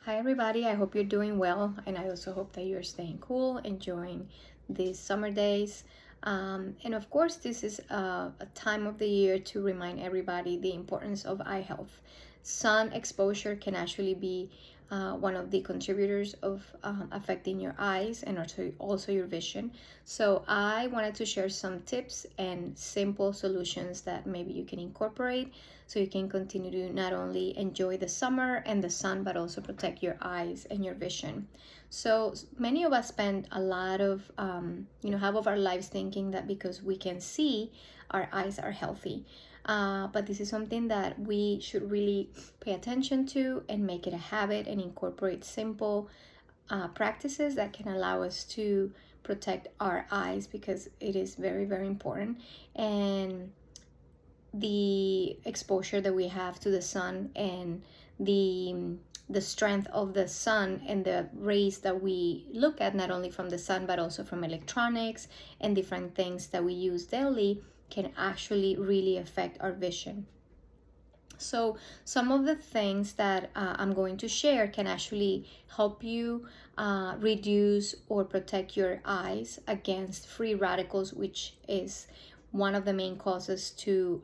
Hi everybody, I hope you're doing well, and I also hope that you're staying cool, enjoying these summer days. And of course, this is a time of the year to remind everybody the importance of eye health. Sun exposure can actually be one of the contributors of affecting your eyes and also your vision. So I wanted to share some tips and simple solutions that maybe you can incorporate so you can continue to not only enjoy the summer and the sun, but also protect your eyes and your vision. So many of us spend a lot of, half of our lives thinking that because we can see, our eyes are healthy. But this is something that we should really pay attention to and make it a habit and incorporate simple practices that can allow us to protect our eyes, because it is very, very important. And the exposure that we have to the sun and the strength of the sun and the rays that we look at, not only from the sun but also from electronics and different things that we use daily, can actually really affect our vision. So some of the things that I'm going to share can actually help you reduce or protect your eyes against free radicals, which is one of the main causes to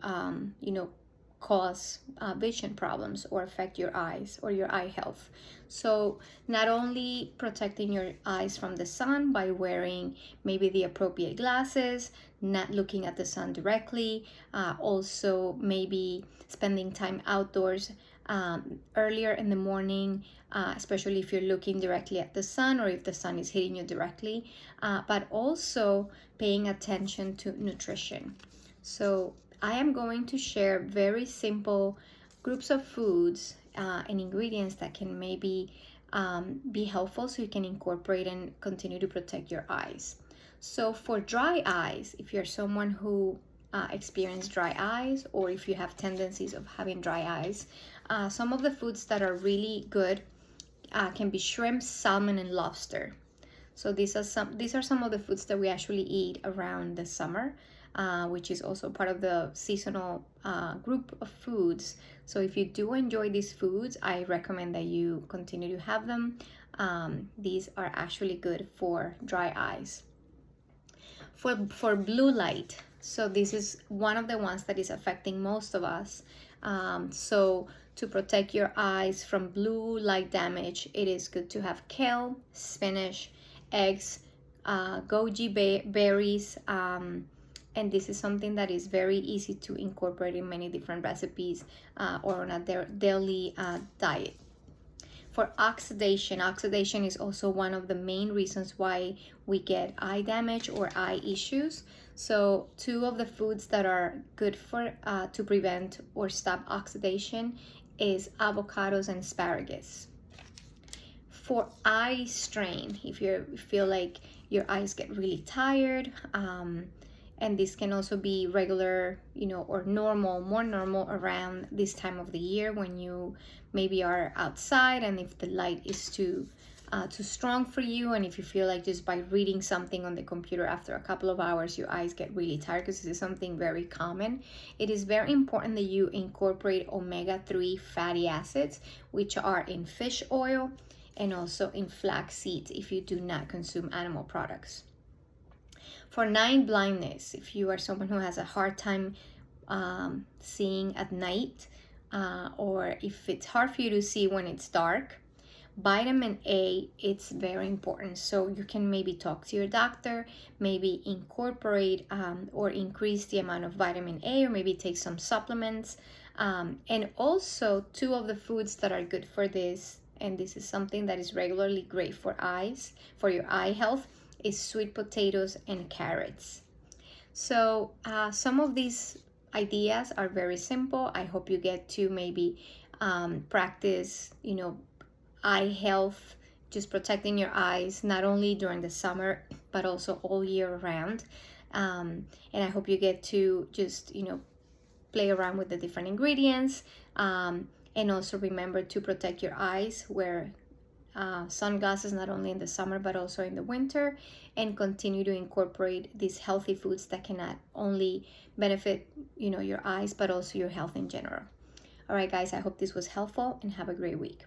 cause vision problems or affect your eyes or your eye health. So not only protecting your eyes from the sun by wearing maybe the appropriate glasses, not looking at the sun directly, also maybe spending time outdoors earlier in the morning, especially if you're looking directly at the sun or if the sun is hitting you directly, but also paying attention to nutrition. So I am going to share very simple groups of foods and ingredients that can maybe be helpful so you can incorporate and continue to protect your eyes. So for dry eyes, if you're someone who experience dry eyes, or if you have tendencies of having dry eyes, some of the foods that are really good can be shrimp, salmon, and lobster. So these are some of the foods that we actually eat around the summer, which is also part of the seasonal group of foods. So if you do enjoy these foods, I recommend that you continue to have them. These are actually good for dry eyes. For blue light, so this is one of the ones that is affecting most of us. So to protect your eyes from blue light damage, it is good to have kale, spinach, eggs, goji berries, and this is something that is very easy to incorporate in many different recipes or on a daily diet. For oxidation is also one of the main reasons why we get eye damage or eye issues. So two of the foods that are good for to prevent or stop oxidation is avocados and asparagus. For eye strain, if you feel like your eyes get really tired, and this can also be regular, or more normal around this time of the year when you maybe are outside, and if the light is too strong for you, and if you feel like just by reading something on the computer after a couple of hours your eyes get really tired, because this is something very common. It is very important that you incorporate omega-3 fatty acids, which are in fish oil and also in flax seeds if you do not consume animal products. For night blindness, if you are someone who has a hard time seeing at night, or if it's hard for you to see when it's dark, vitamin A, it's very important. So you can maybe talk to your doctor, maybe incorporate or increase the amount of vitamin A, or maybe take some supplements. And also two of the foods that are good for this, and this is something that is regularly great for eyes, for your eye health, is sweet potatoes and carrots. So some of these ideas are very simple. I hope you get to maybe practice, eye health, just protecting your eyes, not only during the summer, but also all year round. And I hope you get to just, play around with the different ingredients, and also remember to protect your eyes. Wear sunglasses not only in the summer but also in the winter, and continue to incorporate these healthy foods that can not only benefit your eyes but also your health in general. All right guys, I hope this was helpful, and have a great week.